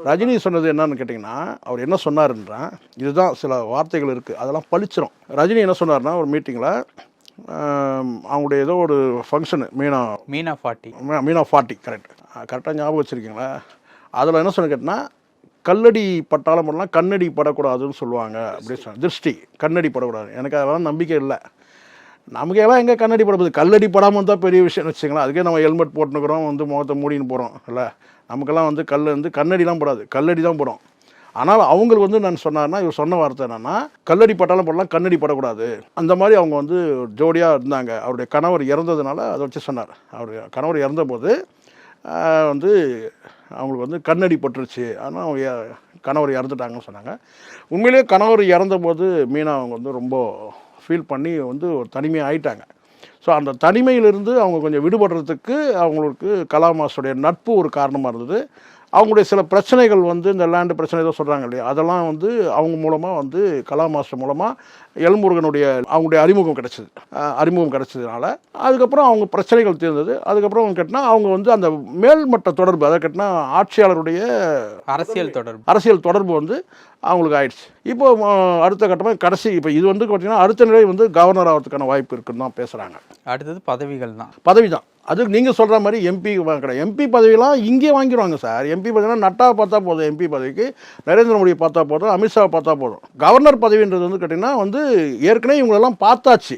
ரஜினி சொன்னது என்னன்னு கேட்டிங்கன்னா, அவர் என்ன சொன்னாருன்றா, இதுதான் சில வார்த்தைகள் இருக்குது, அதெல்லாம் பளிச்சிரும். ரஜினி என்ன சொன்னார்னா, ஒரு மீட்டிங்கில் அவங்களுடைய ஏதோ ஒரு ஃபங்க்ஷனு மீனா 40 கரெக்டாக ஞாபகம் வச்சுருக்கீங்களா? அதில் என்ன சொன்ன கேட்டினா, கல்லடி பட்டாலும் படலாம், கண்ணடி படக்கூடாதுன்னு சொல்லுவாங்க அப்படின்னு சொன்ன. திருஷ்டி, கண்ணடி படக்கூடாது. எனக்கு அதெல்லாம் நம்பிக்கை இல்லை. நமக்கெல்லாம் எங்கே கண்ணடி படப்படுது? கல்லடி படாமல் இருந்தால் பெரிய விஷயம்னு வச்சுங்களேன். அதுக்கே நம்ம ஹெல்மெட் போட்டுனுக்குறோம், முகத்தை மூடின்னு போகிறோம் இல்லை. நமக்கெல்லாம் கண்ணடிலாம் போடாது, கல்லடி தான் போடும். ஆனால் அவங்களுக்கு நான் சொன்னார்னா, இவர் சொன்ன வார்த்தை என்னென்னா, கல்லடி பட்டாலும் படலாம், கண்ணடி படக்கூடாது. அந்த மாதிரி அவங்க ஜோடியாக இருந்தாங்க. அவருடைய கணவர் இறந்ததுனால அதை வச்சு சொன்னார். அவருடைய கணவர் இறந்தபோது அவங்களுக்கு கண்ணடி பட்டுருச்சு, ஆனால் அவங்க கணவர் இறந்துட்டாங்கன்னு சொன்னாங்க. உண்மையிலேயே கணவர் இறந்தபோது மீனா அவங்க ரொம்ப ஃபீல் பண்ணி ஒரு தனிமையாக ஆயிட்டாங்க. ஸோ அந்த தனிமையிலிருந்து அவங்க கொஞ்சம் விடுபடுறதுக்கு அவங்களுக்கு கலாமாஸுடைய நட்பு ஒரு காரணமாக இருந்தது. அவங்களுடைய சில பிரச்சனைகள் இந்த லேண்டு பிரச்சனை ஏதோ சொல்கிறாங்க இல்லையா, அதெல்லாம் அவங்க மூலமாக கலாமாஸ்டர் மூலமாக எல்முருகனுடைய அவங்களுடைய அறிமுகம் கிடைச்சதுனால அதுக்கப்புறம் அவங்க பிரச்சனைகள் தீர்ந்தது. அதுக்கப்புறம் கேட்டினா அவங்க அந்த மேல்மட்ட தொடர்பு, அதை கேட்டினா ஆட்சியாளருடைய அரசியல் தொடர்பு அவங்களுக்கு ஆயிடுச்சு. இப்போ அடுத்த கட்டமாக கடைசி இப்போ இது பார்த்தீங்கன்னா அடுத்த நிலை கவர்னர் ஆகிறதுக்கான வாய்ப்பு இருக்குன்னு தான் பேசுகிறாங்க. அடுத்தது பதவி தான். அது நீங்கள் சொல்கிற மாதிரி எம்பி கிடையாது. எம்பி பதவியெல்லாம் இங்கே வாங்கிடுவாங்க சார். எம்பி பதவினா நட்டாவை பார்த்தா போதும், எம்பி பதவிக்கு நரேந்திர மோடியை பார்த்தா போதும், அமித்ஷாவை பார்த்தா போதும். கவர்னர் பதவின்றது கேட்டிங்கன்னா ஏற்கனவே இவங்களெல்லாம் பார்த்தாச்சு.